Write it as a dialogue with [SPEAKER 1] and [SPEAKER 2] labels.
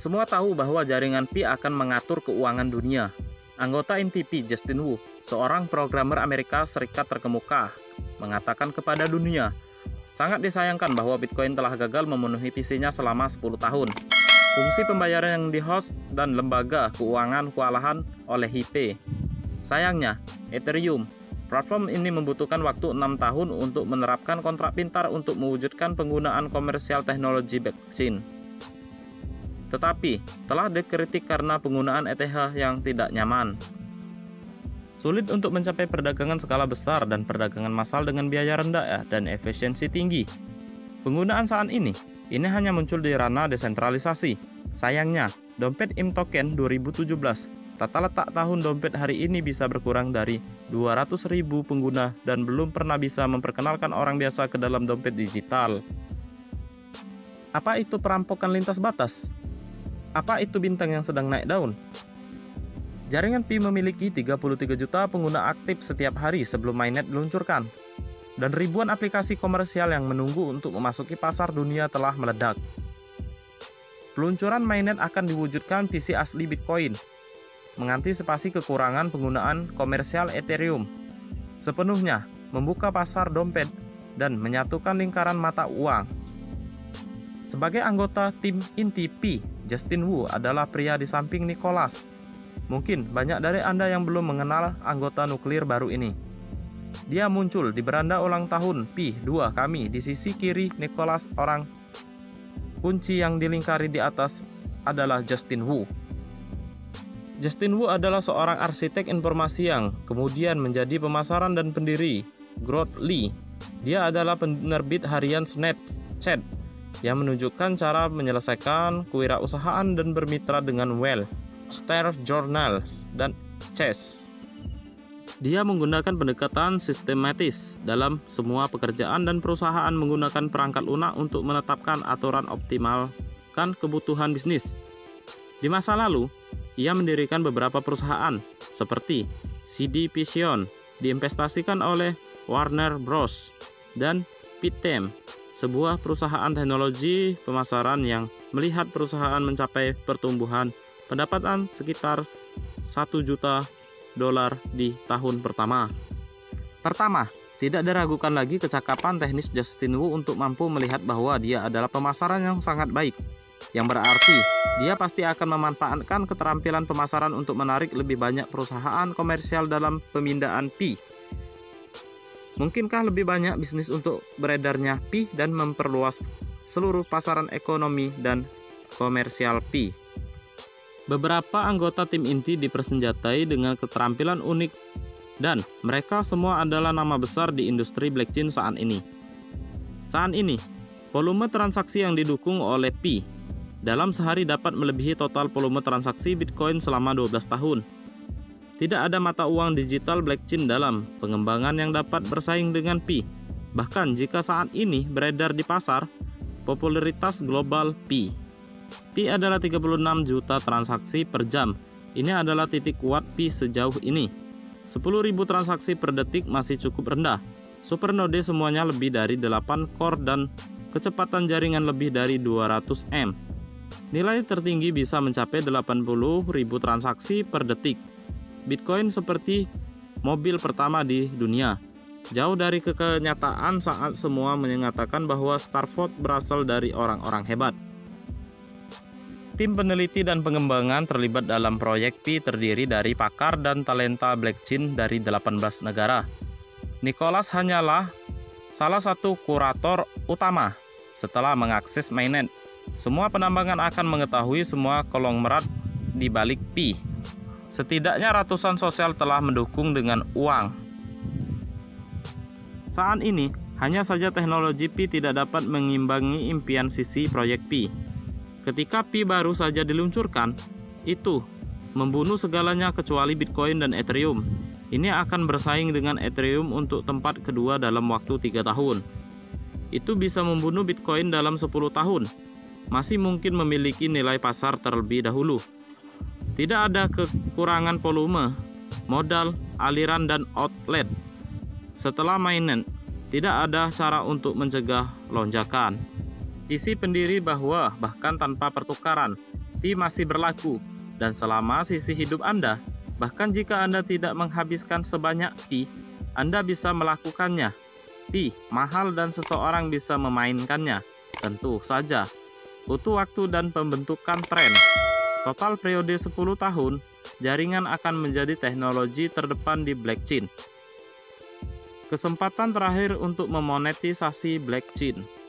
[SPEAKER 1] Semua tahu bahwa jaringan Pi akan mengatur keuangan dunia. Anggota inti Pi, Justin Wu, seorang programmer Amerika Serikat terkemuka, mengatakan kepada dunia, sangat disayangkan bahwa Bitcoin telah gagal memenuhi visinya selama 10 tahun. Fungsi pembayaran yang di-host dan lembaga keuangan kewalahan oleh HP. Sayangnya, Ethereum, platform ini membutuhkan waktu 6 tahun untuk menerapkan kontrak pintar untuk mewujudkan penggunaan komersial teknologi blockchain. Tetapi, telah dikritik karena penggunaan ETH yang tidak nyaman. Sulit untuk mencapai perdagangan skala besar dan perdagangan massal dengan biaya rendah dan efisiensi tinggi. Penggunaan saat ini hanya muncul di ranah desentralisasi. Sayangnya, dompet IM-Token 2017, tata letak tahun dompet hari ini bisa berkurang dari 200.000 pengguna dan belum pernah bisa memperkenalkan orang biasa ke dalam dompet digital. Apa itu perampokan lintas batas? Apa itu bintang yang sedang naik daun? Jaringan Pi memiliki 33 juta pengguna aktif setiap hari sebelum mainnet diluncurkan. Dan ribuan aplikasi komersial yang menunggu untuk memasuki pasar dunia telah meledak. Peluncuran mainnet akan diwujudkan visi asli Bitcoin, mengantisipasi kekurangan penggunaan komersial Ethereum, sepenuhnya membuka pasar dompet dan menyatukan lingkaran mata uang. Sebagai anggota tim inti Pi, Justin Wu adalah pria di samping Nicholas. Mungkin banyak dari Anda yang belum mengenal anggota nuklir baru ini. Dia muncul di beranda ulang tahun Pi 2 kami di sisi kiri Nicholas. Orang kunci yang dilingkari di atas adalah Justin Wu. Justin Wu adalah seorang arsitek informasi yang kemudian menjadi pemasaran dan pendiri Growthly. Dia adalah penerbit harian Snapchat yang menunjukkan cara menyelesaikan kewirausahaan dan bermitra dengan Well, Star Journals, dan Chess. Dia menggunakan pendekatan sistematis dalam semua pekerjaan dan perusahaan menggunakan perangkat lunak untuk menetapkan aturan optimalkan kebutuhan bisnis. Di masa lalu, ia mendirikan beberapa perusahaan seperti CD Vision, diinvestasikan oleh Warner Bros. Dan Pitem, sebuah perusahaan teknologi pemasaran yang melihat perusahaan mencapai pertumbuhan pendapatan sekitar $1 juta di tahun pertama. Tidak diragukan lagi kecakapan teknis Justin Wu untuk mampu melihat bahwa dia adalah pemasaran yang sangat baik, yang berarti dia pasti akan memanfaatkan keterampilan pemasaran untuk menarik lebih banyak perusahaan komersial dalam pemindahan Pi. Mungkinkah lebih banyak bisnis untuk beredarnya Pi dan memperluas seluruh pasaran ekonomi dan komersial Pi? Beberapa anggota tim inti dipersenjatai dengan keterampilan unik dan mereka semua adalah nama besar di industri blockchain saat ini. Saat ini, volume transaksi yang didukung oleh Pi dalam sehari dapat melebihi total volume transaksi Bitcoin selama 12 tahun. Tidak ada mata uang digital blockchain dalam pengembangan yang dapat bersaing dengan Pi. Bahkan jika saat ini beredar di pasar, popularitas global Pi. Pi adalah 36 juta transaksi per jam. Ini adalah titik kuat Pi sejauh ini. 10.000 transaksi per detik masih cukup rendah. Supernode semuanya lebih dari 8 core dan kecepatan jaringan lebih dari 200 M. Nilai tertinggi bisa mencapai 80.000 transaksi per detik. Bitcoin seperti mobil pertama di dunia. Jauh dari kenyataan saat semua mengatakan bahwa Starford berasal dari orang-orang hebat. Tim peneliti dan pengembangan terlibat dalam proyek Pi terdiri dari pakar dan talenta blockchain dari 18 negara. Nicholas hanyalah salah satu kurator utama. Setelah mengakses mainnet, semua penambangan akan mengetahui semua konglomerat di balik Pi. Setidaknya ratusan sosial telah mendukung dengan uang. Saat ini, hanya saja teknologi Pi tidak dapat mengimbangi impian sisi proyek Pi. Ketika Pi baru saja diluncurkan, itu membunuh segalanya kecuali Bitcoin dan Ethereum. Ini akan bersaing dengan Ethereum untuk tempat kedua dalam waktu 3 tahun. Itu bisa membunuh Bitcoin dalam 10 tahun. Masih mungkin memiliki nilai pasar terlebih dahulu. Tidak ada kekurangan volume, modal, aliran, dan outlet. Setelah mainnet, tidak ada cara untuk mencegah lonjakan. Isi pendiri bahwa bahkan tanpa pertukaran, Pi masih berlaku, dan selama sisi hidup Anda, bahkan jika Anda tidak menghabiskan sebanyak Pi, Anda bisa melakukannya. Pi mahal dan seseorang bisa memainkannya. Tentu saja, butuh waktu dan pembentukan tren. Total periode 10 tahun, jaringan akan menjadi teknologi terdepan di blockchain. Kesempatan terakhir untuk memonetisasi blockchain.